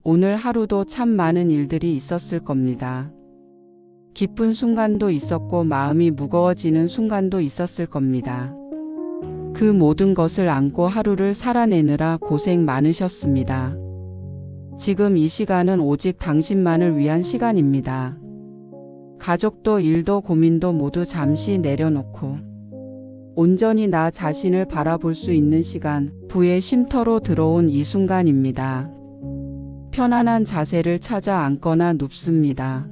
오늘 하루도 참 많은 일들이 있었을 겁니다. 기쁜 순간도 있었고 마음이 무거워지는 순간도 있었을 겁니다. 그 모든 것을 안고 하루를 살아내느라 고생 많으셨습니다. 지금 이 시간은 오직 당신만을 위한 시간입니다. 가족도 일도 고민도 모두 잠시 내려놓고 온전히 나 자신을 바라볼 수 있는 시간, 부의 쉼터로 들어온 이 순간입니다. 편안한 자세를 찾아 앉거나 눕습니다.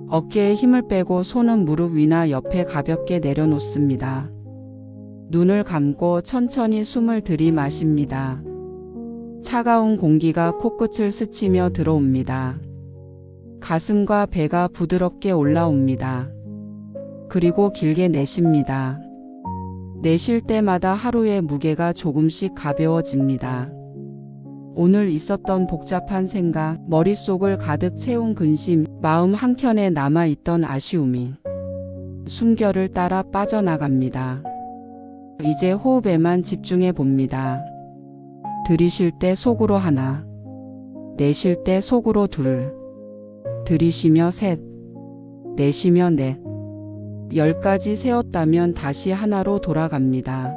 어깨에 힘을 빼고 손은 무릎 위나 옆에 가볍게 내려놓습니다. 눈을 감고 천천히 숨을 들이마십니다. 차가운 공기가 코끝을 스치며 들어옵니다. 가슴과 배가 부드럽게 올라옵니다. 그리고 길게 내쉽니다. 내쉴 때마다 하루의 무게가 조금씩 가벼워집니다. 오늘 있었던 복잡한 생각, 머릿속을 가득 채운 근심, 마음 한켠에 남아있던 아쉬움이 숨결을 따라 빠져나갑니다. 이제 호흡에만 집중해 봅니다. 들이쉴 때 속으로 하나, 내쉴 때 속으로 둘, 들이쉬며 셋, 내쉬며 넷, 10까지 세었다면 다시 하나로 돌아갑니다.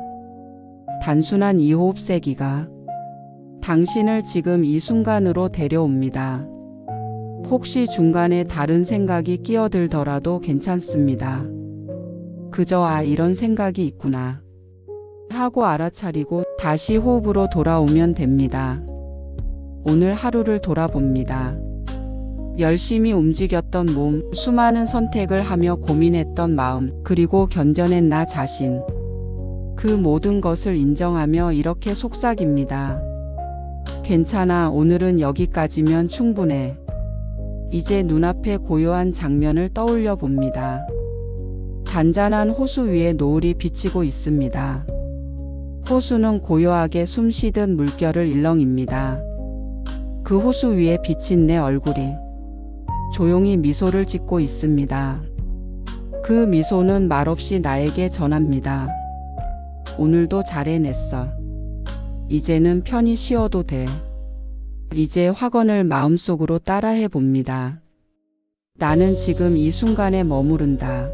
단순한 이 호흡 세기가 당신을 지금 이 순간으로 데려옵니다. 혹시 중간에 다른 생각이 끼어들더라도 괜찮습니다. 그저 이런 생각이 있구나 하고 알아차리고 다시 호흡으로 돌아오면 됩니다. 오늘 하루를 돌아봅니다. 열심히 움직였던 몸, 수많은 선택을 하며 고민했던 마음, 그리고 견뎌낸 나 자신. 그 모든 것을 인정하며 이렇게 속삭입니다. 괜찮아, 오늘은 여기까지면 충분해. 이제 눈앞의 고요한 장면을 떠올려 봅니다. 잔잔한 호수 위에 노을이 비치고 있습니다. 호수는 고요하게 숨쉬듯 물결을 일렁입니다. 그 호수 위에 비친 내 얼굴이 조용히 미소를 짓고 있습니다. 그 미소는 말없이 나에게 전합니다. 오늘도 잘 해냈어. 이제는 편히 쉬어도 돼. 이제 확언을 마음속으로 따라해 봅니다. 나는 지금 이 순간에 머무른다.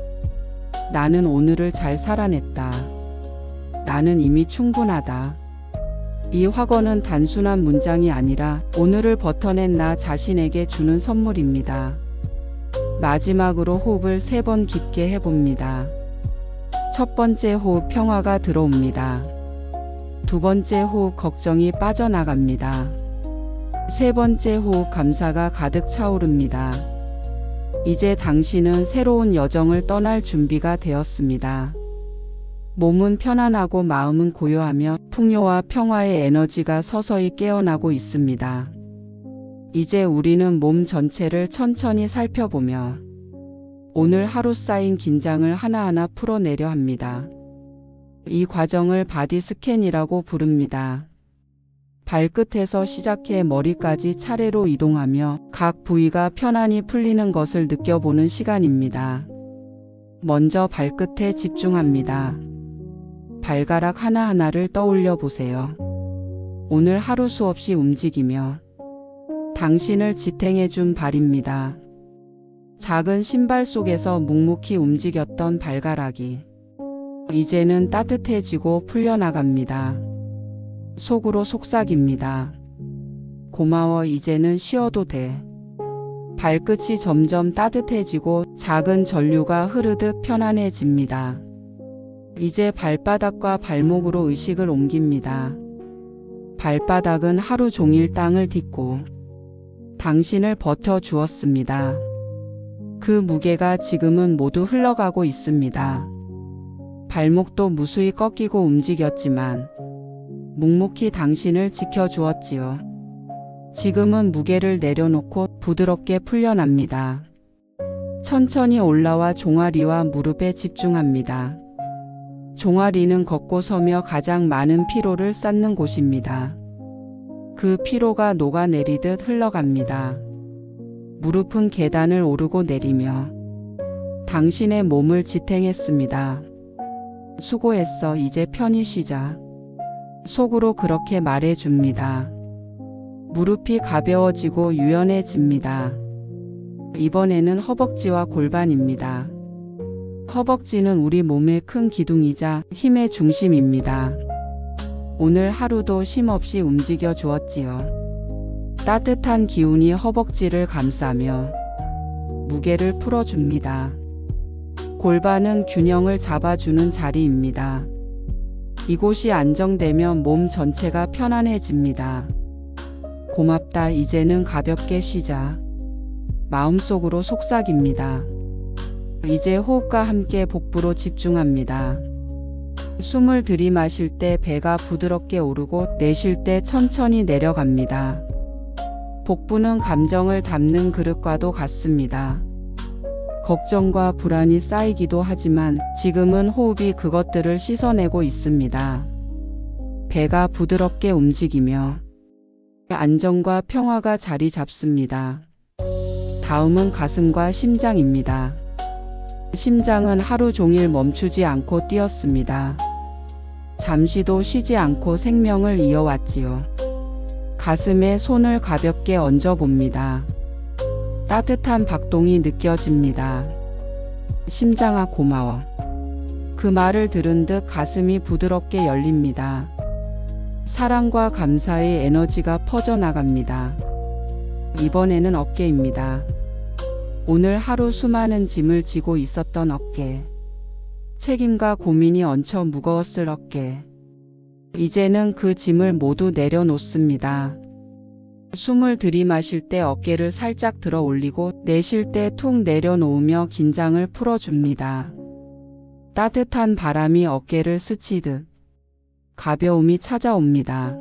나는 오늘을 잘 살아냈다. 나는 이미 충분하다. 이 확언은 단순한 문장이 아니라 오늘을 버텨낸 나 자신에게 주는 선물입니다. 마지막으로 호흡을 3번 깊게 해봅니다. 첫 번째 호흡 평화가 들어옵니다. 두 번째 호흡 걱정이 빠져나갑니다. 세 번째 호흡 감사가 가득 차오릅니다. 이제 당신은 새로운 여정을 떠날 준비가 되었습니다. 몸은 편안하고 마음은 고요하며 풍요와 평화의 에너지가 서서히 깨어나고 있습니다. 이제 우리는 몸 전체를 천천히 살펴보며 오늘 하루 쌓인 긴장을 하나하나 풀어내려 합니다. 이 과정을 바디 스캔이라고 부릅니다. 발끝에서 시작해 머리까지 차례로 이동하며 각 부위가 편안히 풀리는 것을 느껴보는 시간입니다. 먼저 발끝에 집중합니다. 발가락 하나하나를 떠올려 보세요. 오늘 하루 수없이 움직이며 당신을 지탱해 준 발입니다. 작은 신발 속에서 묵묵히 움직였던 발가락이 이제는 따뜻해지고 풀려나갑니다. 속으로 속삭입니다. 고마워, 이제는 쉬어도 돼. 발끝이 점점 따뜻해지고 작은 전류가 흐르듯 편안해집니다. 이제 발바닥과 발목으로 의식을 옮깁니다. 발바닥은 하루 종일 땅을 딛고 당신을 버텨주었습니다. 그 무게가 지금은 모두 흘러가고 있습니다. 발목도 무수히 꺾이고 움직였지만 묵묵히 당신을 지켜주었지요. 지금은 무게를 내려놓고 부드럽게 풀려납니다. 천천히 올라와 종아리와 무릎에 집중합니다. 종아리는 걷고 서며 가장 많은 피로를 쌓는 곳입니다. 그 피로가 녹아내리듯 흘러갑니다. 무릎은 계단을 오르고 내리며 당신의 몸을 지탱했습니다. 수고했어, 이제 편히 쉬자. 속으로 그렇게 말해줍니다. 무릎이 가벼워지고 유연해집니다. 이번에는 허벅지와 골반입니다. 허벅지는 우리 몸의 큰 기둥이자 힘의 중심입니다. 오늘 하루도 쉼없이 움직여 주었지요. 따뜻한 기운이 허벅지를 감싸며 무게를 풀어줍니다. 골반은 균형을 잡아주는 자리입니다. 이곳이 안정되면 몸 전체가 편안해집니다. 고맙다, 이제는 가볍게 쉬자. 마음속으로 속삭입니다. 이제 호흡과 함께 복부로 집중합니다. 숨을 들이마실 때 배가 부드럽게 오르고 내쉴 때 천천히 내려갑니다. 복부는 감정을 담는 그릇과도 같습니다. 걱정과 불안이 쌓이기도 하지만 지금은 호흡이 그것들을 씻어내고 있습니다. 배가 부드럽게 움직이며 안정과 평화가 자리 잡습니다. 다음은 가슴과 심장입니다. 심장은 하루 종일 멈추지 않고 뛰었습니다. 잠시도 쉬지 않고 생명을 이어왔지요. 가슴에 손을 가볍게 얹어봅니다. 따뜻한 박동이 느껴집니다. 심장아, 고마워. 그 말을 들은 듯 가슴이 부드럽게 열립니다. 사랑과 감사의 에너지가 퍼져나갑니다. 이번에는 어깨입니다. 오늘 하루 수많은 짐을 지고 있었던 어깨. 책임과 고민이 얹혀 무거웠을 어깨. 이제는 그 짐을 모두 내려놓습니다. 숨을 들이마실 때 어깨를 살짝 들어 올리고 내쉴 때 툭 내려놓으며 긴장을 풀어줍니다. 따뜻한 바람이 어깨를 스치듯 가벼움이 찾아옵니다.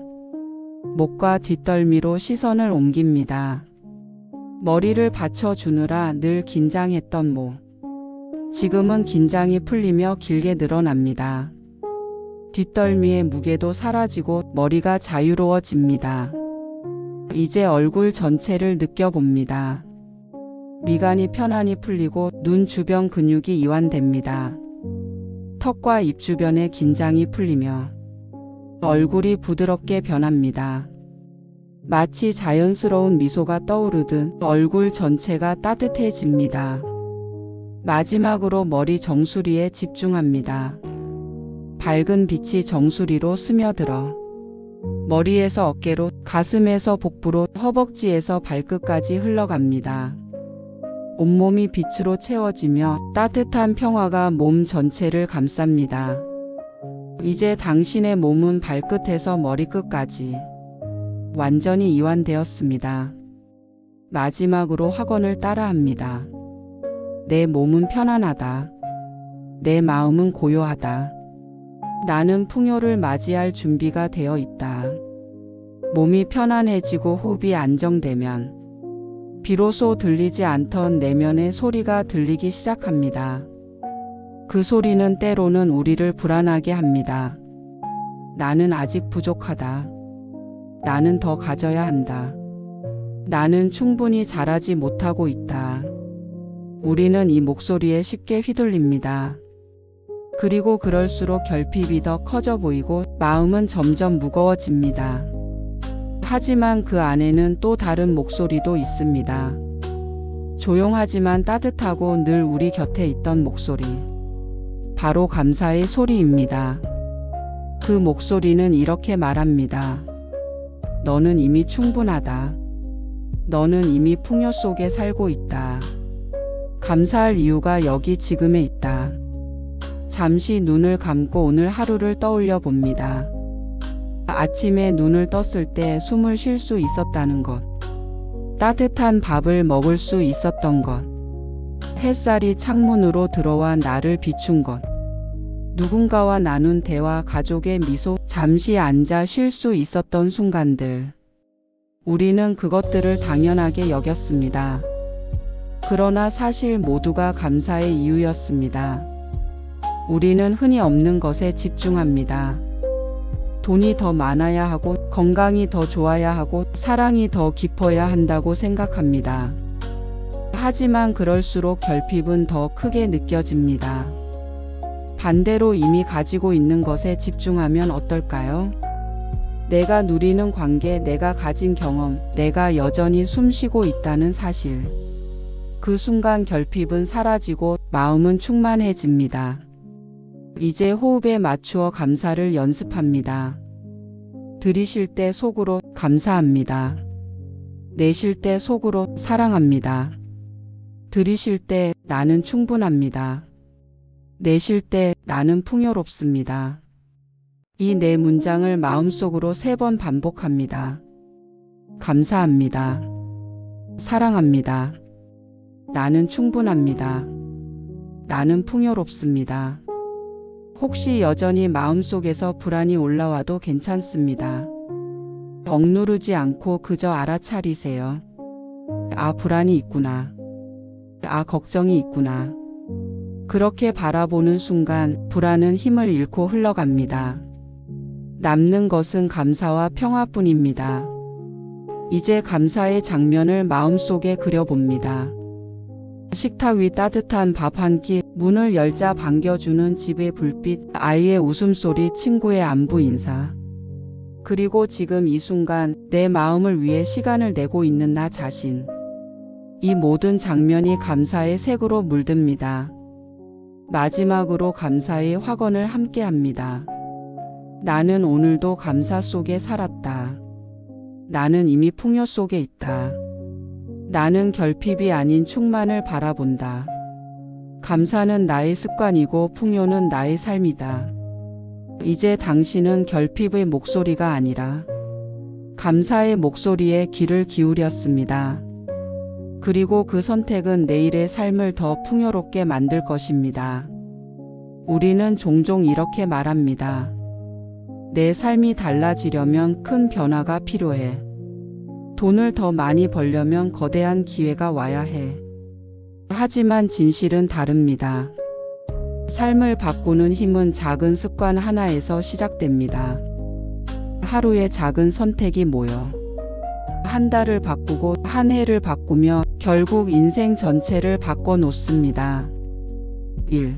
목과 뒷덜미로 시선을 옮깁니다. 머리를 받쳐주느라 늘 긴장했던 목. 지금은 긴장이 풀리며 길게 늘어납니다. 뒷덜미의 무게도 사라지고 머리가 자유로워집니다. 이제 얼굴 전체를 느껴봅니다. 미간이 편안히 풀리고 눈 주변 근육이 이완됩니다. 턱과 입 주변의 긴장이 풀리며 얼굴이 부드럽게 변합니다. 마치 자연스러운 미소가 떠오르듯 얼굴 전체가 따뜻해집니다. 마지막으로 머리 정수리에 집중합니다. 밝은 빛이 정수리로 스며들어 머리에서 어깨로, 가슴에서 복부로, 허벅지에서 발끝까지 흘러갑니다. 온몸이 빛으로 채워지며 따뜻한 평화가 몸 전체를 감쌉니다. 이제 당신의 몸은 발끝에서 머리끝까지 완전히 이완되었습니다. 마지막으로 확언을 따라합니다. 내 몸은 편안하다. 내 마음은 고요하다. 나는 풍요를 맞이할 준비가 되어 있다. 몸이 편안해지고 호흡이 안정되면 비로소 들리지 않던 내면의 소리가 들리기 시작합니다. 그 소리는 때로는 우리를 불안하게 합니다. 나는 아직 부족하다. 나는 더 가져야 한다. 나는 충분히 잘하지 못하고 있다. 우리는 이 목소리에 쉽게 휘둘립니다. 그리고 그럴수록 결핍이 더 커져 보이고 마음은 점점 무거워집니다. 하지만 그 안에는 또 다른 목소리도 있습니다. 조용하지만 따뜻하고 늘 우리 곁에 있던 목소리. 바로 감사의 소리입니다. 그 목소리는 이렇게 말합니다. 너는 이미 충분하다. 너는 이미 풍요 속에 살고 있다. 감사할 이유가 여기 지금에 있다. 잠시 눈을 감고 오늘 하루를 떠올려 봅니다. 아침에 눈을 떴을 때 숨을 쉴 수 있었다는 것. 따뜻한 밥을 먹을 수 있었던 것. 햇살이 창문으로 들어와 나를 비춘 것. 누군가와 나눈 대화, 가족의 미소, 잠시 앉아 쉴 수 있었던 순간들. 우리는 그것들을 당연하게 여겼습니다. 그러나 사실 모두가 감사의 이유였습니다. 우리는 흔히 없는 것에 집중합니다. 돈이 더 많아야 하고, 건강이 더 좋아야 하고, 사랑이 더 깊어야 한다고 생각합니다. 하지만 그럴수록 결핍은 더 크게 느껴집니다. 반대로 이미 가지고 있는 것에 집중하면 어떨까요? 내가 누리는 관계, 내가 가진 경험, 내가 여전히 숨쉬고 있다는 사실. 그 순간 결핍은 사라지고 마음은 충만해집니다. 이제 호흡에 맞추어 감사를 연습합니다. 들이쉴 때 속으로 감사합니다. 내쉴 때 속으로 사랑합니다. 들이쉴 때 나는 충분합니다. 내쉴 때 나는 풍요롭습니다. 이 네 문장을 마음속으로 3번 반복합니다. 감사합니다. 사랑합니다. 나는 충분합니다. 나는 풍요롭습니다. 혹시 여전히 마음속에서 불안이 올라와도 괜찮습니다. 억누르지 않고 그저 알아차리세요. 아, 불안이 있구나. 아, 걱정이 있구나. 그렇게 바라보는 순간 불안은 힘을 잃고 흘러갑니다. 남는 것은 감사와 평화뿐입니다. 이제 감사의 장면을 마음속에 그려봅니다. 식탁 위 따뜻한 밥 한 끼, 문을 열자 반겨주는 집의 불빛, 아이의 웃음소리, 친구의 안부 인사. 그리고 지금 이 순간 내 마음을 위해 시간을 내고 있는 나 자신. 이 모든 장면이 감사의 색으로 물듭니다. 마지막으로 감사의 확언을 함께합니다. 나는 오늘도 감사 속에 살았다. 나는 이미 풍요 속에 있다. 나는 결핍이 아닌 충만을 바라본다. 감사는 나의 습관이고 풍요는 나의 삶이다. 이제 당신은 결핍의 목소리가 아니라 감사의 목소리에 귀를 기울였습니다. 그리고 그 선택은 내일의 삶을 더 풍요롭게 만들 것입니다. 우리는 종종 이렇게 말합니다. 내 삶이 달라지려면 큰 변화가 필요해. 돈을 더 많이 벌려면 거대한 기회가 와야 해. 하지만 진실은 다릅니다. 삶을 바꾸는 힘은 작은 습관 하나에서 시작됩니다. 하루의 작은 선택이 모여 한 달을 바꾸고 한 해를 바꾸며 결국 인생 전체를 바꿔놓습니다. 1.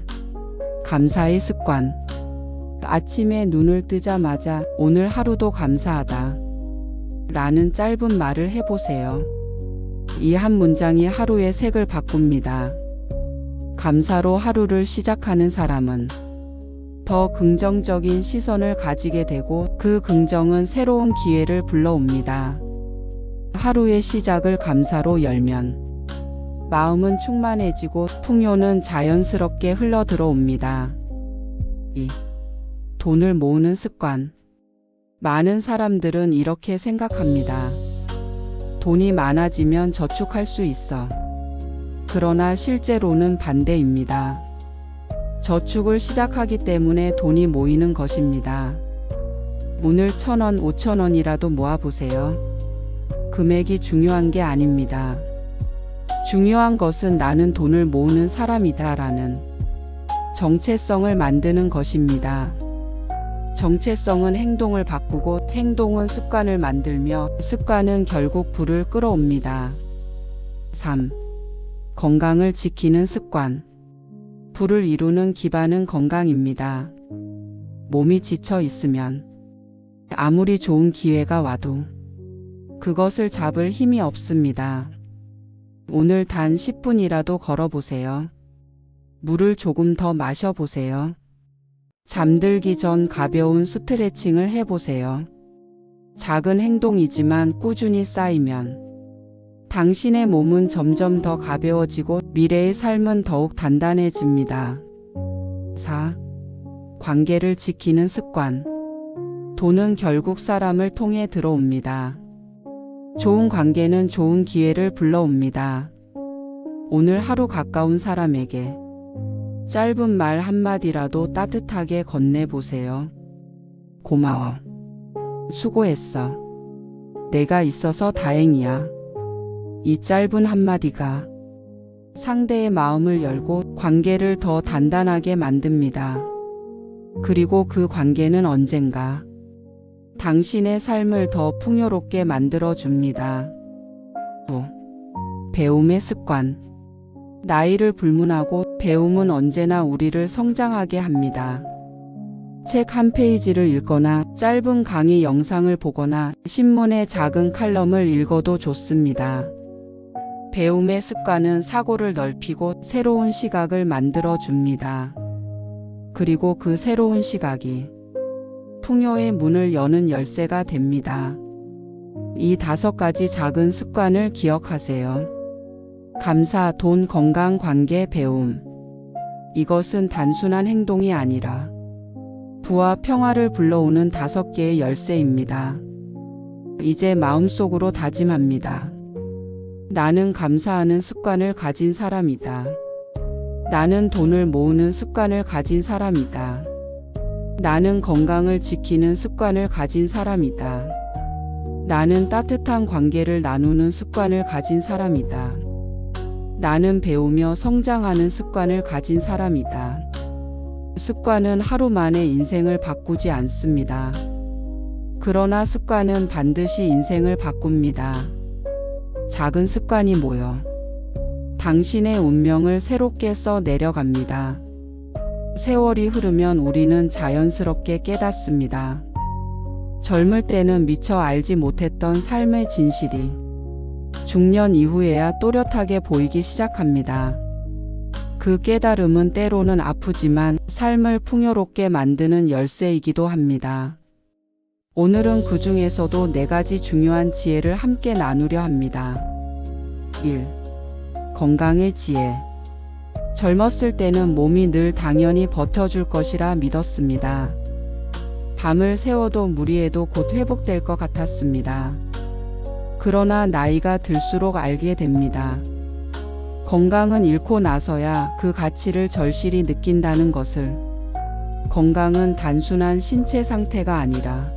감사의 습관. 아침에 눈을 뜨자마자 오늘 하루도 감사하다 라는 짧은 말을 해보세요. 이 한 문장이 하루의 색을 바꿉니다. 감사로 하루를 시작하는 사람은 더 긍정적인 시선을 가지게 되고 그 긍정은 새로운 기회를 불러옵니다. 하루의 시작을 감사로 열면 마음은 충만해지고 풍요는 자연스럽게 흘러들어옵니다. 2. 돈을 모으는 습관. 많은 사람들은 이렇게 생각합니다. 돈이 많아지면 저축할 수 있어. 그러나 실제로는 반대입니다. 저축을 시작하기 때문에 돈이 모이는 것입니다. 오늘 1,000원, 5,000원이라도 모아보세요. 금액이 중요한 게 아닙니다. 중요한 것은 나는 돈을 모으는 사람이다 라는 정체성을 만드는 것입니다. 정체성은 행동을 바꾸고 행동은 습관을 만들며 습관은 결국 부를 끌어옵니다. 3. 건강을 지키는 습관. 부를 이루는 기반은 건강입니다. 몸이 지쳐 있으면 아무리 좋은 기회가 와도 그것을 잡을 힘이 없습니다. 오늘 단 10분이라도 걸어보세요. 물을 조금 더 마셔보세요. 잠들기 전 가벼운 스트레칭을 해보세요. 작은 행동이지만 꾸준히 쌓이면 당신의 몸은 점점 더 가벼워지고 미래의 삶은 더욱 단단해집니다. 4. 관계를 지키는 습관. 돈은 결국 사람을 통해 들어옵니다. 좋은 관계는 좋은 기회를 불러옵니다. 오늘 하루 가까운 사람에게 짧은 말 한마디라도 따뜻하게 건네보세요. 고마워. 수고했어. 내가 있어서 다행이야. 이 짧은 한마디가 상대의 마음을 열고 관계를 더 단단하게 만듭니다. 그리고 그 관계는 언젠가 당신의 삶을 더 풍요롭게 만들어줍니다. 5. 배움의 습관. 나이를 불문하고 배움은 언제나 우리를 성장하게 합니다. 책 한 페이지를 읽거나 짧은 강의 영상을 보거나 신문의 작은 칼럼을 읽어도 좋습니다. 배움의 습관은 사고를 넓히고 새로운 시각을 만들어 줍니다. 그리고 그 새로운 시각이 풍요의 문을 여는 열쇠가 됩니다. 이 5가지 작은 습관을 기억하세요. 감사, 돈, 건강, 관계, 배움. 이것은 단순한 행동이 아니라 부와 평화를 불러오는 5개의 열쇠입니다. 이제 마음속으로 다짐합니다. 나는 감사하는 습관을 가진 사람이다. 나는 돈을 모으는 습관을 가진 사람이다. 나는 건강을 지키는 습관을 가진 사람이다. 나는 따뜻한 관계를 나누는 습관을 가진 사람이다. 나는 배우며 성장하는 습관을 가진 사람이다. 습관은 하루 만에 인생을 바꾸지 않습니다. 그러나 습관은 반드시 인생을 바꿉니다. 작은 습관이 모여 당신의 운명을 새롭게 써 내려갑니다. 세월이 흐르면 우리는 자연스럽게 깨닫습니다. 젊을 때는 미처 알지 못했던 삶의 진실이 중년 이후에야 또렷하게 보이기 시작합니다. 그 깨달음은 때로는 아프지만 삶을 풍요롭게 만드는 열쇠이기도 합니다. 오늘은 그 중에서도 4가지 중요한 지혜를 함께 나누려 합니다. 1. 건강의 지혜. 젊었을 때는 몸이 늘 당연히 버텨줄 것이라 믿었습니다. 밤을 새워도 무리해도 곧 회복될 것 같았습니다. 그러나 나이가 들수록 알게 됩니다. 건강은 잃고 나서야 그 가치를 절실히 느낀다는 것을. 건강은 단순한 신체 상태가 아니라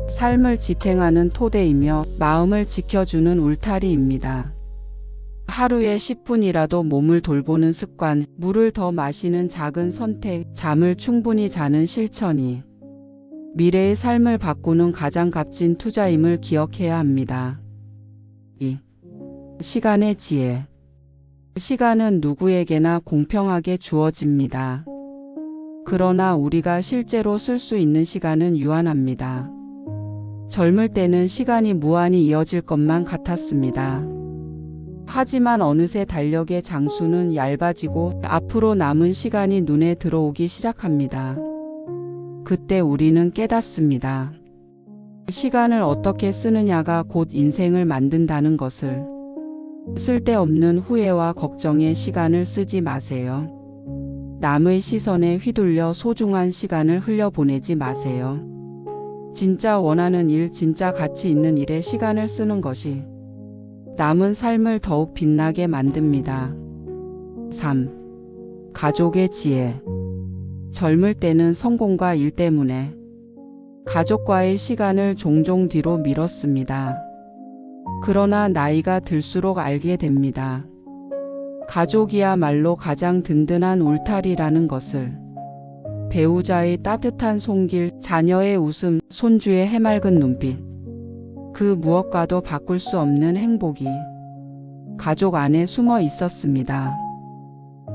삶을 지탱하는 토대이며 마음을 지켜주는 울타리입니다. 하루에 10분이라도 몸을 돌보는 습관, 물을 더 마시는 작은 선택, 잠을 충분히 자는 실천이 미래의 삶을 바꾸는 가장 값진 투자임을 기억해야 합니다. 2. 시간의 지혜. 시간은 누구에게나 공평하게 주어집니다. 그러나 우리가 실제로 쓸 수 있는 시간은 유한합니다. 젊을 때는 시간이 무한히 이어질 것만 같았습니다. 하지만 어느새 달력의 장수는 얇아지고 앞으로 남은 시간이 눈에 들어오기 시작합니다. 그때 우리는 깨닫습니다. 시간을 어떻게 쓰느냐가 곧 인생을 만든다는 것을. 쓸데없는 후회와 걱정에 시간을 쓰지 마세요. 남의 시선에 휘둘려 소중한 시간을 흘려보내지 마세요. 진짜 원하는 일, 진짜 가치 있는 일에 시간을 쓰는 것이 남은 삶을 더욱 빛나게 만듭니다. 3. 가족의 지혜. 젊을 때는 성공과 일 때문에 가족과의 시간을 종종 뒤로 미뤘습니다. 그러나 나이가 들수록 알게 됩니다. 가족이야말로 가장 든든한 울타리라는 것을. 배우자의 따뜻한 손길, 자녀의 웃음, 손주의 해맑은 눈빛. 그 무엇과도 바꿀 수 없는 행복이 가족 안에 숨어 있었습니다.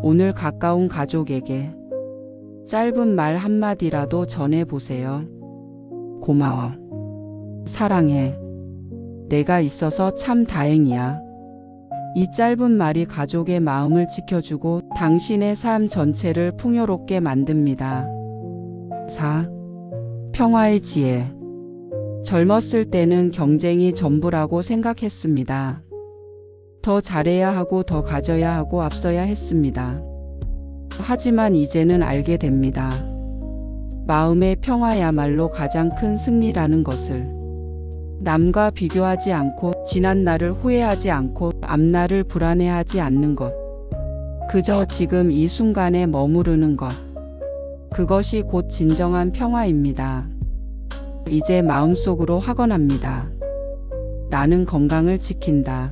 오늘 가까운 가족에게 짧은 말 한마디라도 전해보세요. 고마워. 사랑해. 내가 있어서 참 다행이야. 이 짧은 말이 가족의 마음을 지켜주고 당신의 삶 전체를 풍요롭게 만듭니다. 4. 평화의 지혜. 젊었을 때는 경쟁이 전부라고 생각했습니다. 더 잘해야 하고 더 가져야 하고 앞서야 했습니다. 하지만 이제는 알게 됩니다. 마음의 평화야말로 가장 큰 승리라는 것을. 남과 비교하지 않고 지난 날을 후회하지 않고 앞날을 불안해하지 않는 것. 그저 지금 이 순간에 머무르는 것. 그것이 곧 진정한 평화입니다. 이제 마음속으로 확언합니다. 나는 건강을 지킨다.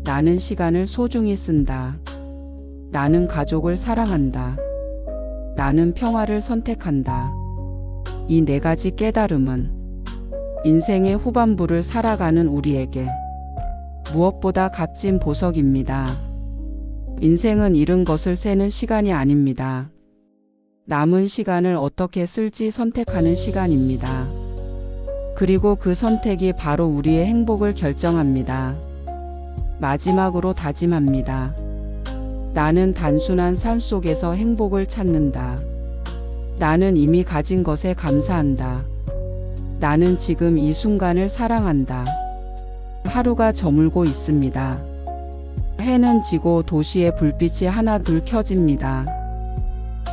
나는 시간을 소중히 쓴다. 나는 가족을 사랑한다. 나는 평화를 선택한다. 이 4가지 깨달음은 인생의 후반부를 살아가는 우리에게 무엇보다 값진 보석입니다. 인생은 잃은 것을 세는 시간이 아닙니다. 남은 시간을 어떻게 쓸지 선택하는 시간입니다. 그리고 그 선택이 바로 우리의 행복을 결정합니다. 마지막으로 다짐합니다. 나는 단순한 삶 속에서 행복을 찾는다. 나는 이미 가진 것에 감사한다. 나는 지금 이 순간을 사랑한다. 하루가 저물고 있습니다. 해는 지고 도시의 불빛이 하나둘 켜집니다.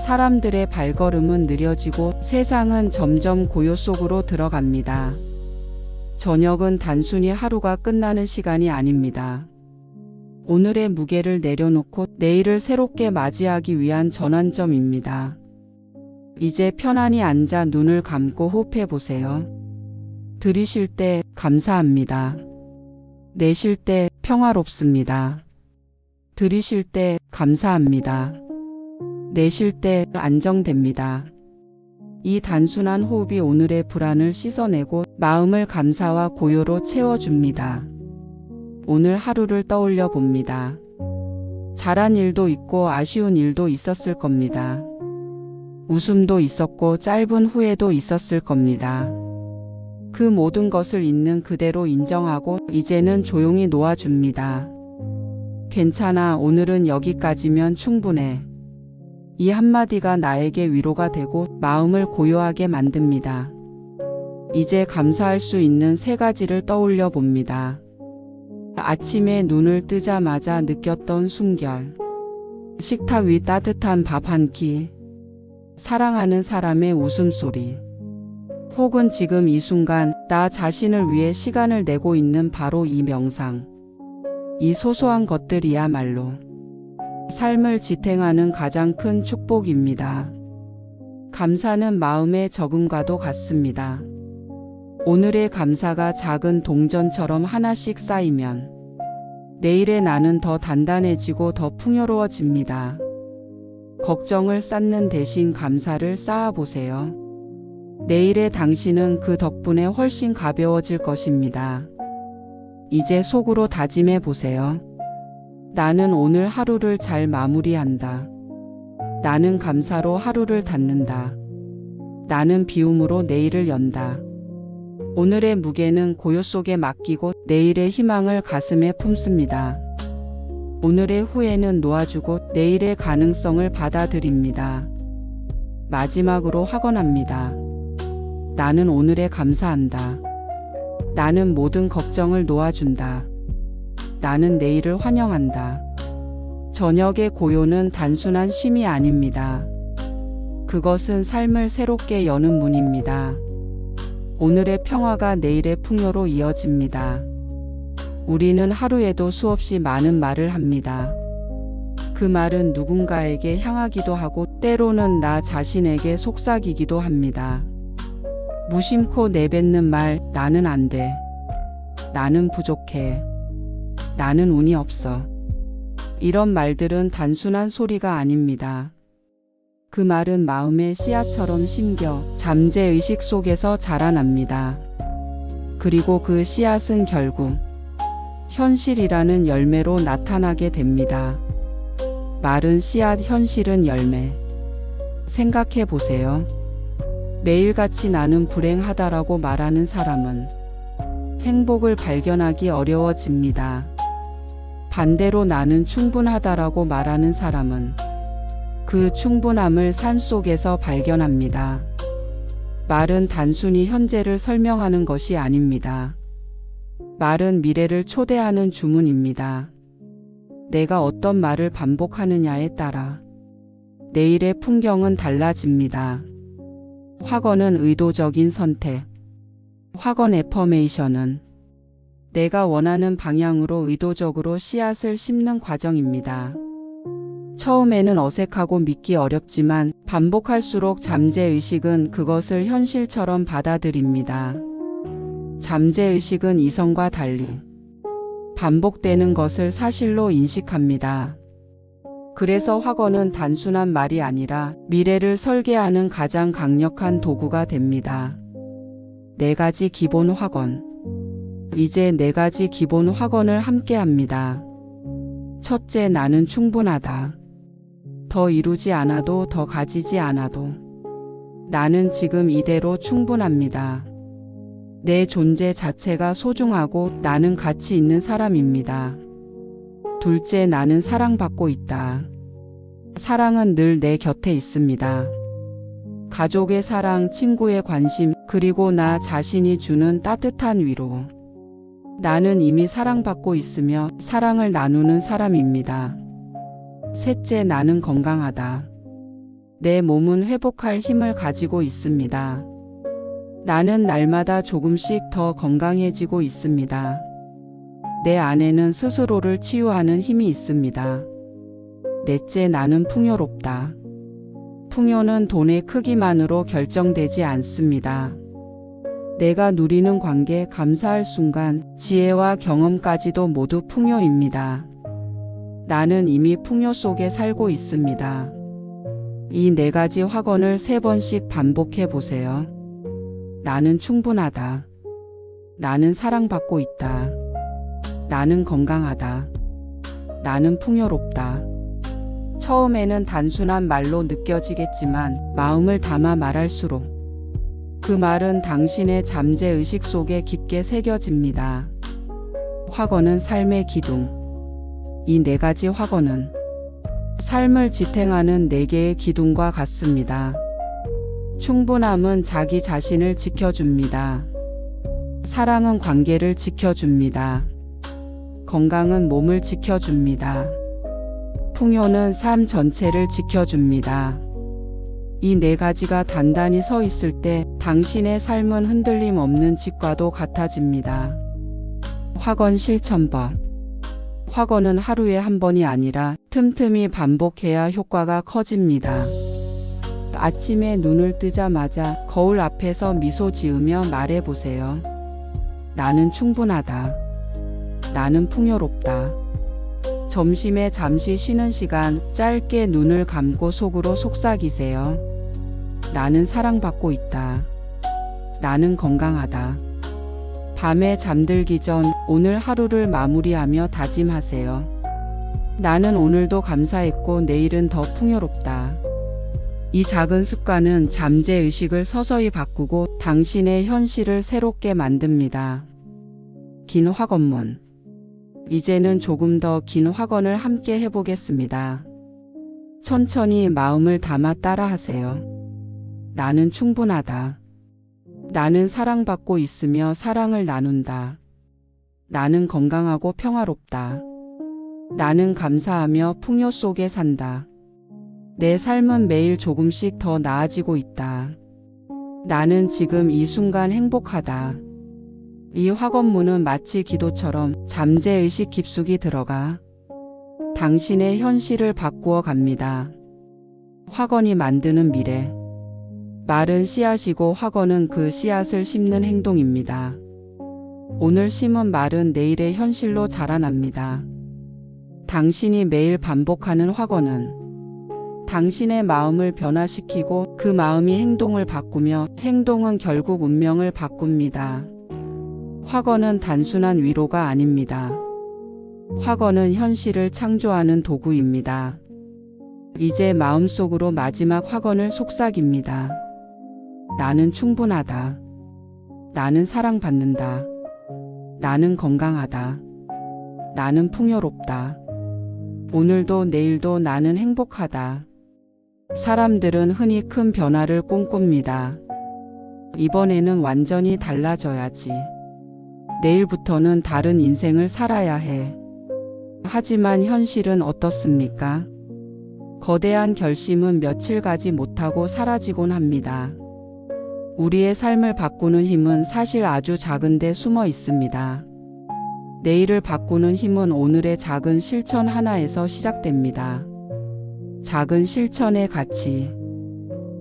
사람들의 발걸음은 느려지고 세상은 점점 고요 속으로 들어갑니다. 저녁은 단순히 하루가 끝나는 시간이 아닙니다. 오늘의 무게를 내려놓고 내일을 새롭게 맞이하기 위한 전환점입니다. 이제 편안히 앉아 눈을 감고 호흡해 보세요. 들이쉴 때 감사합니다. 내쉴 때 평화롭습니다. 들이쉴 때 감사합니다. 내쉴 때 안정됩니다. 이 단순한 호흡이 오늘의 불안을 씻어내고 마음을 감사와 고요로 채워줍니다. 오늘 하루를 떠올려 봅니다. 잘한 일도 있고 아쉬운 일도 있었을 겁니다. 웃음도 있었고 짧은 후회도 있었을 겁니다. 그 모든 것을 있는 그대로 인정하고 이제는 조용히 놓아줍니다. 괜찮아, 오늘은 여기까지면 충분해. 이 한마디가 나에게 위로가 되고 마음을 고요하게 만듭니다. 이제 감사할 수 있는 3가지를 떠올려 봅니다. 아침에 눈을 뜨자마자 느꼈던 숨결, 식탁 위 따뜻한 밥 한 끼, 사랑하는 사람의 웃음소리, 혹은 지금 이 순간 나 자신을 위해 시간을 내고 있는 바로 이 명상. 이 소소한 것들이야말로 삶을 지탱하는 가장 큰 축복입니다. 감사는 마음의 적응과도 같습니다. 오늘의 감사가 작은 동전처럼 하나씩 쌓이면 내일의 나는 더 단단해지고 더 풍요로워집니다. 걱정을 쌓는 대신 감사를 쌓아보세요. 내일의 당신은 그 덕분에 훨씬 가벼워질 것입니다. 이제 속으로 다짐해 보세요. 나는 오늘 하루를 잘 마무리한다. 나는 감사로 하루를 닫는다. 나는 비움으로 내일을 연다. 오늘의 무게는 고요 속에 맡기고 내일의 희망을 가슴에 품습니다. 오늘의 후회는 놓아주고 내일의 가능성을 받아들입니다. 마지막으로 확언합니다. 나는 오늘에 감사한다. 나는 모든 걱정을 놓아준다. 나는 내일을 환영한다. 저녁의 고요는 단순한 쉼이 아닙니다. 그것은 삶을 새롭게 여는 문입니다. 오늘의 평화가 내일의 풍요로 이어집니다. 우리는 하루에도 수없이 많은 말을 합니다. 그 말은 누군가에게 향하기도 하고 때로는 나 자신에게 속삭이기도 합니다. 무심코 내뱉는 말, 나는 안 돼. 나는 부족해. 나는 운이 없어. 이런 말들은 단순한 소리가 아닙니다. 그 말은 마음의 씨앗처럼 심겨 잠재의식 속에서 자라납니다. 그리고 그 씨앗은 결국 현실이라는 열매로 나타나게 됩니다. 말은 씨앗, 현실은 열매. 생각해 보세요. 매일같이 나는 불행하다라고 말하는 사람은 행복을 발견하기 어려워집니다. 반대로 나는 충분하다라고 말하는 사람은 그 충분함을 삶 속에서 발견합니다. 말은 단순히 현재를 설명하는 것이 아닙니다. 말은 미래를 초대하는 주문입니다. 내가 어떤 말을 반복하느냐에 따라 내일의 풍경은 달라집니다. 확언은 의도적인 선택. 확언 애퍼메이션은 내가 원하는 방향으로 의도적으로 씨앗을 심는 과정입니다. 처음에는 어색하고 믿기 어렵지만 반복할수록 잠재의식은 그것을 현실처럼 받아들입니다. 잠재의식은 이성과 달리 반복되는 것을 사실로 인식합니다. 그래서 확언은 단순한 말이 아니라 미래를 설계하는 가장 강력한 도구가 됩니다. 4가지 기본 확언. 이제 4가지 기본 확언을 함께 합니다. 첫째, 나는 충분하다. 더 이루지 않아도 더 가지지 않아도 나는 지금 이대로 충분합니다. 내 존재 자체가 소중하고 나는 가치 있는 사람입니다. 둘째, 나는 사랑받고 있다. 사랑은 늘 내 곁에 있습니다. 가족의 사랑, 친구의 관심, 그리고 나 자신이 주는 따뜻한 위로. 나는 이미 사랑받고 있으며 사랑을 나누는 사람입니다. 셋째, 나는 건강하다. 내 몸은 회복할 힘을 가지고 있습니다. 나는 날마다 조금씩 더 건강해지고 있습니다. 내 안에는 스스로를 치유하는 힘이 있습니다. 넷째, 나는 풍요롭다. 풍요는 돈의 크기만으로 결정되지 않습니다. 내가 누리는 관계, 감사할 순간, 지혜와 경험까지도 모두 풍요입니다. 나는 이미 풍요 속에 살고 있습니다. 이 네 가지 확언을 3번씩 반복해 보세요. 나는 충분하다. 나는 사랑받고 있다. 나는 건강하다. 나는 풍요롭다. 처음에는 단순한 말로 느껴지겠지만 마음을 담아 말할수록 그 말은 당신의 잠재의식 속에 깊게 새겨집니다. 확언은 삶의 기둥. 이 네 가지 확언은 삶을 지탱하는 4개의 기둥과 같습니다. 충분함은 자기 자신을 지켜줍니다. 사랑은 관계를 지켜줍니다. 건강은 몸을 지켜줍니다. 풍요는 삶 전체를 지켜줍니다. 이 4가지가 단단히 서 있을 때 당신의 삶은 흔들림 없는 집과도 같아집니다. 확언 실천법. 확언은 하루에 한 번이 아니라 틈틈이 반복해야 효과가 커집니다. 아침에 눈을 뜨자마자 거울 앞에서 미소 지으며 말해보세요. 나는 충분하다. 나는 풍요롭다. 점심에 잠시 쉬는 시간 짧게 눈을 감고 속으로 속삭이세요. 나는 사랑받고 있다. 나는 건강하다. 밤에 잠들기 전 오늘 하루를 마무리하며 다짐하세요. 나는 오늘도 감사했고 내일은 더 풍요롭다. 이 작은 습관은 잠재의식을 서서히 바꾸고 당신의 현실을 새롭게 만듭니다. 긴 확언문. 이제는 조금 더 긴 확언을 함께 해보겠습니다. 천천히 마음을 담아 따라하세요. 나는 충분하다. 나는 사랑받고 있으며 사랑을 나눈다. 나는 건강하고 평화롭다. 나는 감사하며 풍요 속에 산다. 내 삶은 매일 조금씩 더 나아지고 있다. 나는 지금 이 순간 행복하다. 이 확언문은 마치 기도처럼 잠재의식 깊숙이 들어가 당신의 현실을 바꾸어 갑니다. 확언이 만드는 미래. 말은 씨앗이고 확언은 그 씨앗을 심는 행동입니다. 오늘 심은 말은 내일의 현실로 자라납니다. 당신이 매일 반복하는 확언은 당신의 마음을 변화시키고 그 마음이 행동을 바꾸며 행동은 결국 운명을 바꿉니다. 확언은 단순한 위로가 아닙니다. 확언은 현실을 창조하는 도구입니다. 이제 마음속으로 마지막 확언을 속삭입니다. 나는 충분하다. 나는 사랑받는다. 나는 건강하다. 나는 풍요롭다. 오늘도 내일도 나는 행복하다. 사람들은 흔히 큰 변화를 꿈꿉니다. 이번에는 완전히 달라져야지. 내일부터는 다른 인생을 살아야 해. 하지만 현실은 어떻습니까? 거대한 결심은 며칠 가지 못하고 사라지곤 합니다. 우리의 삶을 바꾸는 힘은 사실 아주 작은 데 숨어 있습니다. 내일을 바꾸는 힘은 오늘의 작은 실천 하나에서 시작됩니다. 작은 실천의 가치.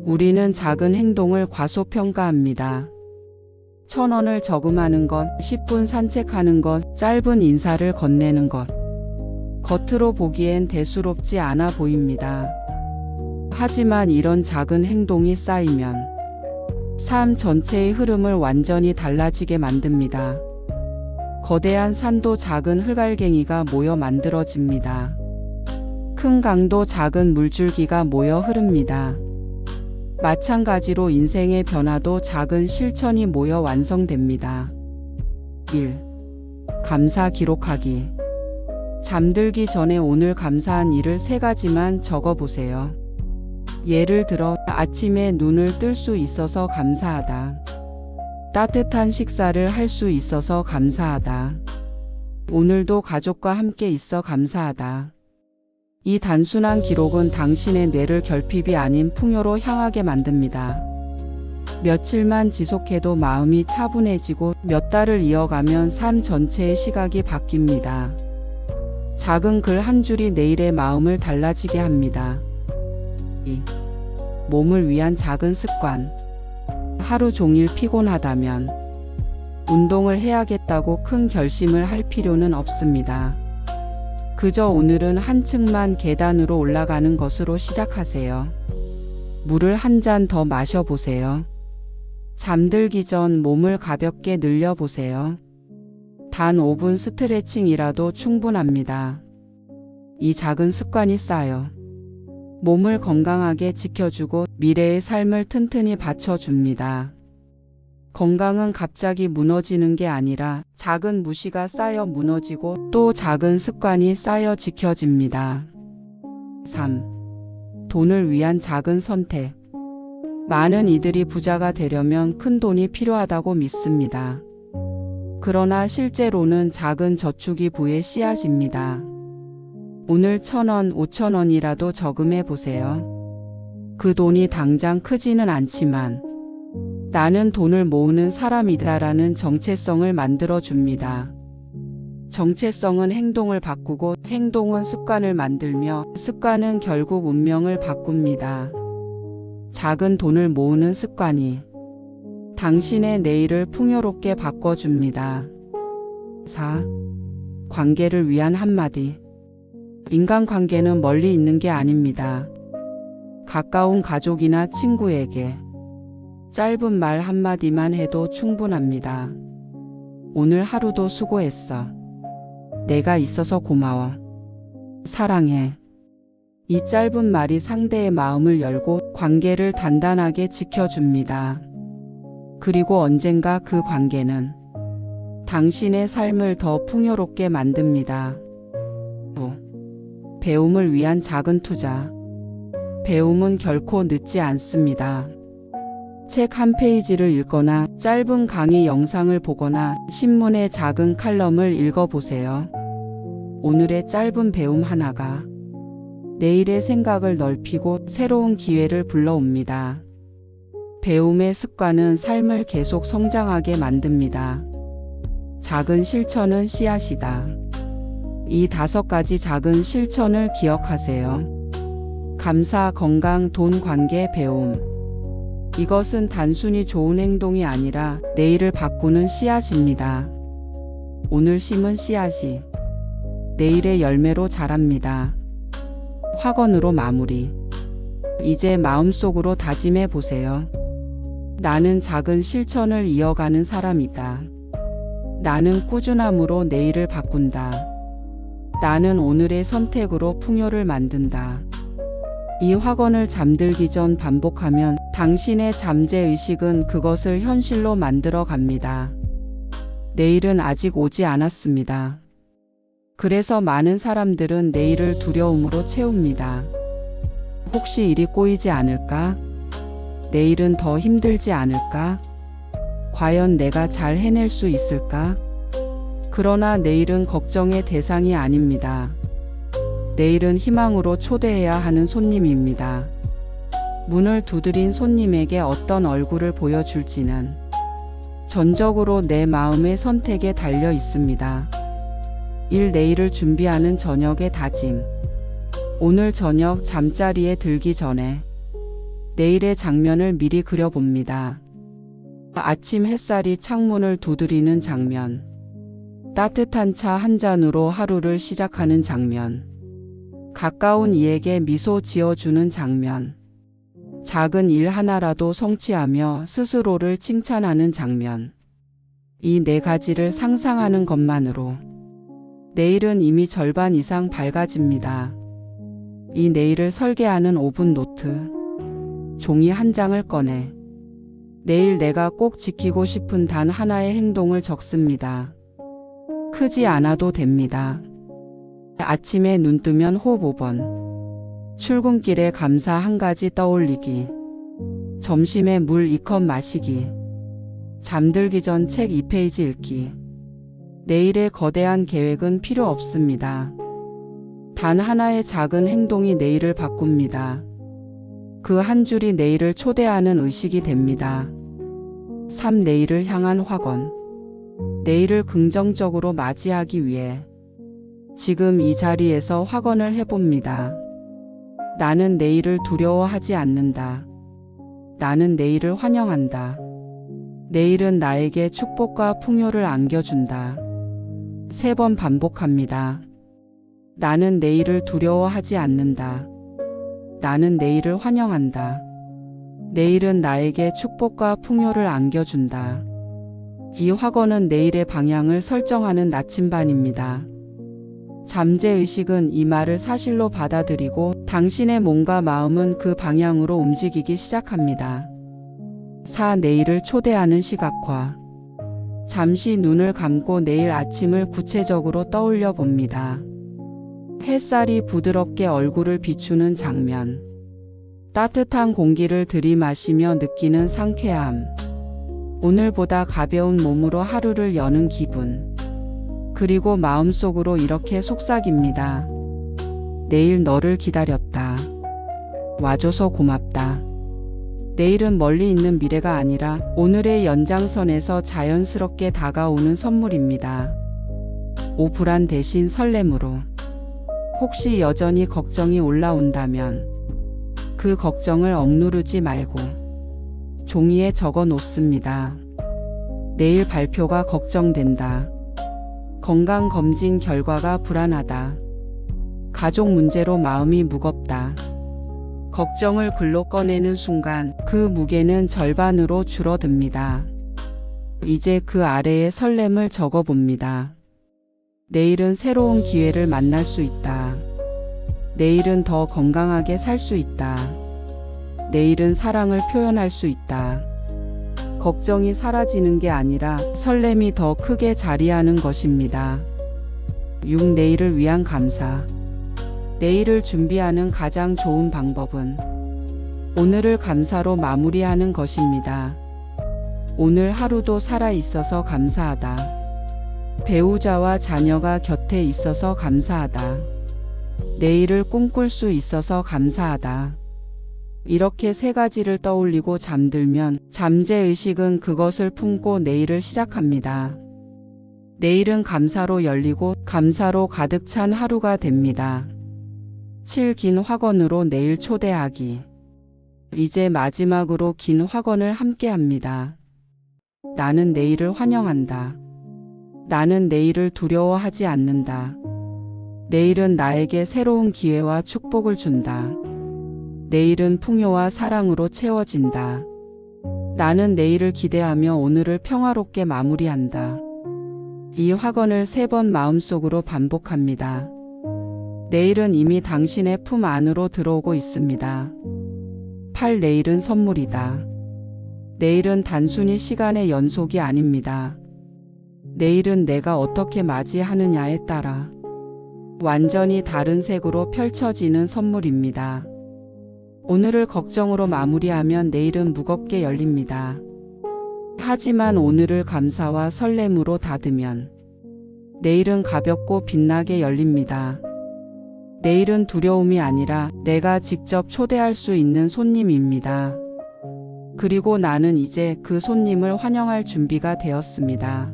우리는 작은 행동을 과소평가합니다. 1,000원을 저금하는 것, 10분 산책하는 것, 짧은 인사를 건네는 것. 겉으로 보기엔 대수롭지 않아 보입니다. 하지만 이런 작은 행동이 쌓이면 삶 전체의 흐름을 완전히 달라지게 만듭니다. 거대한 산도 작은 흙알갱이가 모여 만들어집니다. 큰 강도 작은 물줄기가 모여 흐릅니다. 마찬가지로 인생의 변화도 작은 실천이 모여 완성됩니다. 1. 감사 기록하기. 잠들기 전에 오늘 감사한 일을 3가지만 적어보세요. 예를 들어 아침에 눈을 뜰 수 있어서 감사하다. 따뜻한 식사를 할 수 있어서 감사하다. 오늘도 가족과 함께 있어 감사하다. 이 단순한 기록은 당신의 뇌를 결핍이 아닌 풍요로 향하게 만듭니다. 며칠만 지속해도 마음이 차분해지고 몇 달을 이어가면 삶 전체의 시각이 바뀝니다. 작은 글 한 줄이 내일의 마음을 달라지게 합니다. 2. 몸을 위한 작은 습관. 하루 종일 피곤하다면 운동을 해야겠다고 큰 결심을 할 필요는 없습니다. 그저 오늘은 한 층만 계단으로 올라가는 것으로 시작하세요. 물을 한 잔 더 마셔보세요. 잠들기 전 몸을 가볍게 늘려보세요. 단 5분 스트레칭이라도 충분합니다. 이 작은 습관이 쌓여 몸을 건강하게 지켜주고 미래의 삶을 튼튼히 받쳐줍니다. 건강은 갑자기 무너지는 게 아니라 작은 무시가 쌓여 무너지고 또 작은 습관이 쌓여 지켜집니다. 3. 돈을 위한 작은 선택. 많은 이들이 부자가 되려면 큰 돈이 필요하다고 믿습니다. 그러나 실제로는 작은 저축이 부의 씨앗입니다. 오늘 1,000원, 5,000원이라도 저금해 보세요. 그 돈이 당장 크지는 않지만 나는 돈을 모으는 사람이다라는 정체성을 만들어 줍니다. 정체성은 행동을 바꾸고 행동은 습관을 만들며 습관은 결국 운명을 바꿉니다. 작은 돈을 모으는 습관이 당신의 내일을 풍요롭게 바꿔줍니다. 4. 관계를 위한 한마디. 인간관계는 멀리 있는 게 아닙니다. 가까운 가족이나 친구에게 짧은 말 한마디만 해도 충분합니다. 오늘 하루도 수고했어. 내가 있어서 고마워. 사랑해. 이 짧은 말이 상대의 마음을 열고 관계를 단단하게 지켜줍니다. 그리고 언젠가 그 관계는 당신의 삶을 더 풍요롭게 만듭니다. 5. 배움을 위한 작은 투자. 배움은 결코 늦지 않습니다. 책 한 페이지를 읽거나 짧은 강의 영상을 보거나 신문의 작은 칼럼을 읽어보세요. 오늘의 짧은 배움 하나가 내일의 생각을 넓히고 새로운 기회를 불러옵니다. 배움의 습관은 삶을 계속 성장하게 만듭니다. 작은 실천은 씨앗이다. 이 5가지 작은 실천을 기억하세요. 감사, 건강, 돈, 관계, 배움. 이것은 단순히 좋은 행동이 아니라 내일을 바꾸는 씨앗입니다. 오늘 심은 씨앗이 내일의 열매로 자랍니다. 확언으로 마무리. 이제 마음속으로 다짐해 보세요. 나는 작은 실천을 이어가는 사람이다. 나는 꾸준함으로 내일을 바꾼다. 나는 오늘의 선택으로 풍요를 만든다. 이 확언을 잠들기 전 반복하면 당신의 잠재의식은 그것을 현실로 만들어 갑니다. 내일은 아직 오지 않았습니다. 그래서 많은 사람들은 내일을 두려움으로 채웁니다. 혹시 일이 꼬이지 않을까? 내일은 더 힘들지 않을까? 과연 내가 잘 해낼 수 있을까? 그러나 내일은 걱정의 대상이 아닙니다. 내일은 희망으로 초대해야 하는 손님입니다. 문을 두드린 손님에게 어떤 얼굴을 보여줄지는 전적으로 내 마음의 선택에 달려 있습니다. 1. 내일을 준비하는 저녁의 다짐. 오늘 저녁 잠자리에 들기 전에 내일의 장면을 미리 그려봅니다. 아침 햇살이 창문을 두드리는 장면. 따뜻한 차 한 잔으로 하루를 시작하는 장면. 가까운 이에게 미소 지어주는 장면. 작은 일 하나라도 성취하며 스스로를 칭찬하는 장면. 이 4가지를 상상하는 것만으로 내일은 이미 절반 이상 밝아집니다. 이 내일을 설계하는 5분 노트. 종이 한 장을 꺼내 내일 내가 꼭 지키고 싶은 단 하나의 행동을 적습니다. 크지 않아도 됩니다. 아침에 눈 뜨면 호흡 5번. 출근길에 감사 한 가지 떠올리기. 점심에 물 2컵 마시기. 잠들기 전 책 2페이지 읽기. 내일의 거대한 계획은 필요 없습니다. 단 하나의 작은 행동이 내일을 바꿉니다. 그 한 줄이 내일을 초대하는 의식이 됩니다. 3. 내일을 향한 확언. 내일을 긍정적으로 맞이하기 위해 지금 이 자리에서 확언을 해봅니다. 나는 내일을 두려워하지 않는다. 나는 내일을 환영한다. 내일은 나에게 축복과 풍요를 안겨준다. 3번 반복합니다. 나는 내일을 두려워하지 않는다. 나는 내일을 환영한다. 내일은 나에게 축복과 풍요를 안겨준다. 이 확언은 내일의 방향을 설정하는 나침반입니다. 잠재의식은 이 말을 사실로 받아들이고 당신의 몸과 마음은 그 방향으로 움직이기 시작합니다. 4. 내일을 초대하는 시각화. 잠시 눈을 감고 내일 아침을 구체적으로 떠올려 봅니다. 햇살이 부드럽게 얼굴을 비추는 장면. 따뜻한 공기를 들이마시며 느끼는 상쾌함. 오늘보다 가벼운 몸으로 하루를 여는 기분. 그리고 마음속으로 이렇게 속삭입니다. 내일 너를 기다렸다. 와줘서 고맙다. 내일은 멀리 있는 미래가 아니라 오늘의 연장선에서 자연스럽게 다가오는 선물입니다. 5. 불안 대신 설렘으로. 혹시 여전히 걱정이 올라온다면 그 걱정을 억누르지 말고 종이에 적어 놓습니다. 내일 발표가 걱정된다. 건강검진 결과가 불안하다. 가족 문제로 마음이 무겁다. 걱정을 글로 꺼내는 순간 그 무게는 절반으로 줄어듭니다. 이제 그 아래에 설렘을 적어봅니다. 내일은 새로운 기회를 만날 수 있다. 내일은 더 건강하게 살 수 있다. 내일은 사랑을 표현할 수 있다. 걱정이 사라지는 게 아니라 설렘이 더 크게 자리하는 것입니다. 6. 내일을 위한 감사. 내일을 준비하는 가장 좋은 방법은 오늘을 감사로 마무리하는 것입니다. 오늘 하루도 살아 있어서 감사하다. 배우자와 자녀가 곁에 있어서 감사하다. 내일을 꿈꿀 수 있어서 감사하다. 이렇게 3가지를 떠올리고 잠들면 잠재의식은 그것을 품고 내일을 시작합니다. 내일은 감사로 열리고 감사로 가득 찬 하루가 됩니다. 7. 긴 확언으로 내일 초대하기. 이제 마지막으로 긴 확언을 함께 합니다. 나는 내일을 환영한다. 나는 내일을 두려워하지 않는다. 내일은 나에게 새로운 기회와 축복을 준다. 내일은 풍요와 사랑으로 채워진다. 나는 내일을 기대하며 오늘을 평화롭게 마무리한다. 이 확언을 3번 마음속으로 반복합니다. 내일은 이미 당신의 품 안으로 들어오고 있습니다. 8. 내일은 선물이다. 내일은 단순히 시간의 연속이 아닙니다. 내일은 내가 어떻게 맞이하느냐에 따라 완전히 다른 색으로 펼쳐지는 선물입니다. 오늘을 걱정으로 마무리하면 내일은 무겁게 열립니다. 하지만 오늘을 감사와 설렘으로 닫으면 내일은 가볍고 빛나게 열립니다. 내일은 두려움이 아니라 내가 직접 초대할 수 있는 손님입니다. 그리고 나는 이제 그 손님을 환영할 준비가 되었습니다.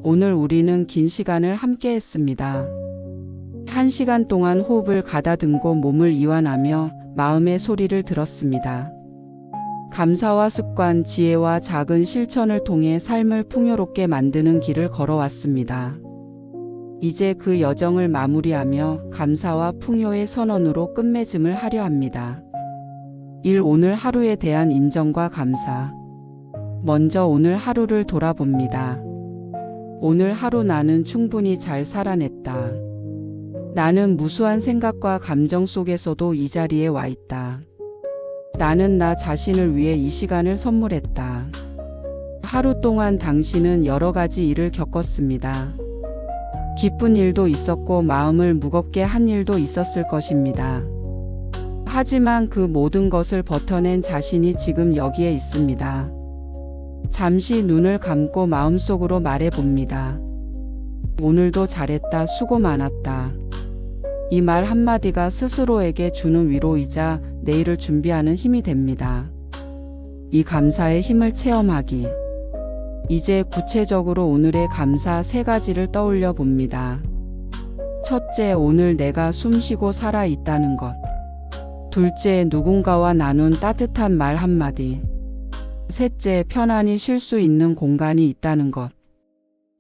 오늘 우리는 긴 시간을 함께 했습니다. 1시간 동안 호흡을 가다듬고 몸을 이완하며 마음의 소리를 들었습니다. 감사와 습관, 지혜와 작은 실천을 통해 삶을 풍요롭게 만드는 길을 걸어왔습니다. 이제 그 여정을 마무리하며 감사와 풍요의 선언으로 끝맺음을 하려 합니다. 1. 오늘 하루에 대한 인정과 감사. 먼저 오늘 하루를 돌아봅니다. 오늘 하루 나는 충분히 잘 살아냈다. 나는 무수한 생각과 감정 속에서도 이 자리에 와 있다. 나는 나 자신을 위해 이 시간을 선물했다. 하루 동안 당신은 여러 가지 일을 겪었습니다. 기쁜 일도 있었고 마음을 무겁게 한 일도 있었을 것입니다. 하지만 그 모든 것을 버텨낸 자신이 지금 여기에 있습니다. 잠시 눈을 감고 마음속으로 말해봅니다. 오늘도 잘했다, 수고 많았다. 이 말 한마디가 스스로에게 주는 위로이자 내일을 준비하는 힘이 됩니다. 이 감사의 힘을 체험하기. 이제 구체적으로 오늘의 감사 3가지를 떠올려 봅니다. 첫째, 오늘 내가 숨쉬고 살아 있다는 것. 둘째, 누군가와 나눈 따뜻한 말 한마디. 셋째, 편안히 쉴 수 있는 공간이 있다는 것.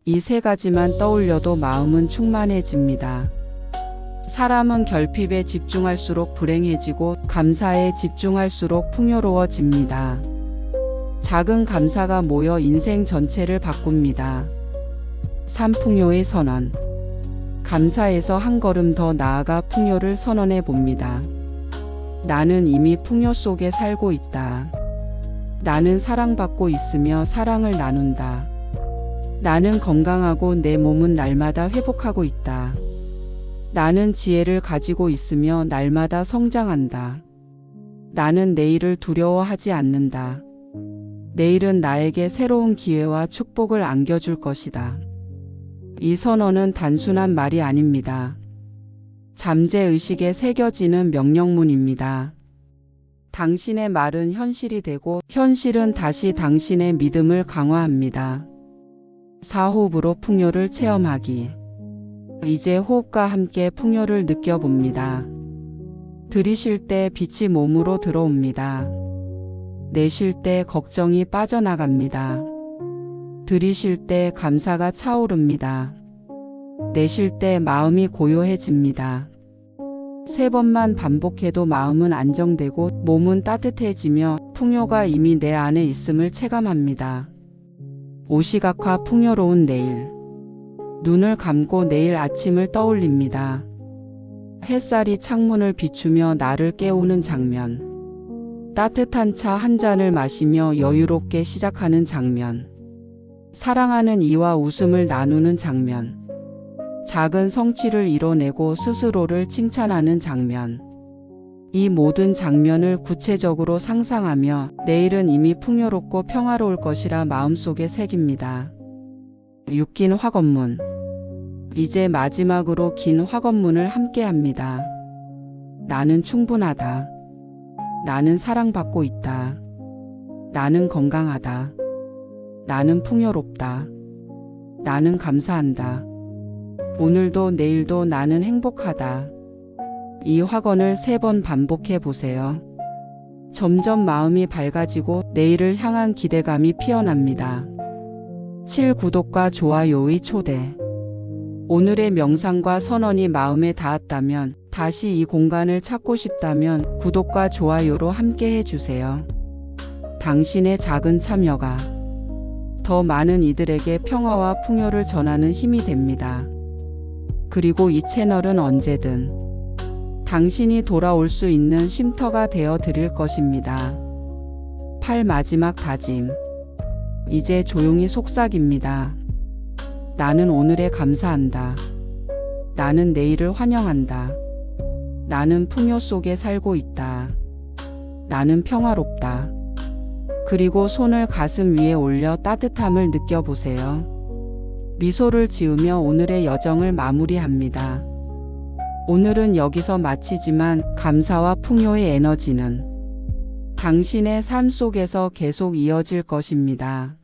이 3가지만 떠올려도 마음은 충만해집니다. 사람은 결핍에 집중할수록 불행해지고 감사에 집중할수록 풍요로워집니다. 작은 감사가 모여 인생 전체를 바꿉니다. 3. 풍요의 선언. 감사에서 한 걸음 더 나아가 풍요를 선언해 봅니다. 나는 이미 풍요 속에 살고 있다. 나는 사랑받고 있으며 사랑을 나눈다. 나는 건강하고 내 몸은 날마다 회복하고 있다. 나는 지혜를 가지고 있으며 날마다 성장한다. 나는 내일을 두려워하지 않는다. 내일은 나에게 새로운 기회와 축복을 안겨줄 것이다. 이 선언은 단순한 말이 아닙니다. 잠재의식에 새겨지는 명령문입니다. 당신의 말은 현실이 되고 현실은 다시 당신의 믿음을 강화합니다. 4. 호흡으로 풍요를 체험하기. 이제 호흡과 함께 풍요를 느껴봅니다. 들이쉴 때 빛이 몸으로 들어옵니다. 내쉴 때 걱정이 빠져나갑니다. 들이쉴 때 감사가 차오릅니다. 내쉴 때 마음이 고요해집니다. 3번만 반복해도 마음은 안정되고 몸은 따뜻해지며 풍요가 이미 내 안에 있음을 체감합니다. 5. 시각화 풍요로운 내일. 눈을 감고 내일 아침을 떠올립니다. 햇살이 창문을 비추며 나를 깨우는 장면. 따뜻한 차 한 잔을 마시며 여유롭게 시작하는 장면. 사랑하는 이와 웃음을 나누는 장면. 작은 성취를 이뤄내고 스스로를 칭찬하는 장면. 이 모든 장면을 구체적으로 상상하며 내일은 이미 풍요롭고 평화로울 것이라 마음속에 새깁니다. 6. 긴 확언문. 이제 마지막으로 긴 확언문을 함께 합니다. 나는 충분하다. 나는 사랑받고 있다. 나는 건강하다. 나는 풍요롭다. 나는 감사한다. 오늘도 내일도 나는 행복하다. 이 확언을 3번 반복해 보세요. 점점 마음이 밝아지고 내일을 향한 기대감이 피어납니다. 7. 구독과 좋아요의 초대. 오늘의 명상과 선언이 마음에 닿았다면, 다시 이 공간을 찾고 싶다면 구독과 좋아요로 함께 해주세요. 당신의 작은 참여가 더 많은 이들에게 평화와 풍요를 전하는 힘이 됩니다. 그리고 이 채널은 언제든 당신이 돌아올 수 있는 쉼터가 되어 드릴 것입니다. 8. 마지막 다짐. 이제 조용히 속삭입니다. 나는 오늘에 감사한다. 나는 내일을 환영한다. 나는 풍요 속에 살고 있다. 나는 평화롭다. 그리고 손을 가슴 위에 올려 따뜻함을 느껴보세요. 미소를 지으며 오늘의 여정을 마무리합니다. 오늘은 여기서 마치지만 감사와 풍요의 에너지는 당신의 삶 속에서 계속 이어질 것입니다.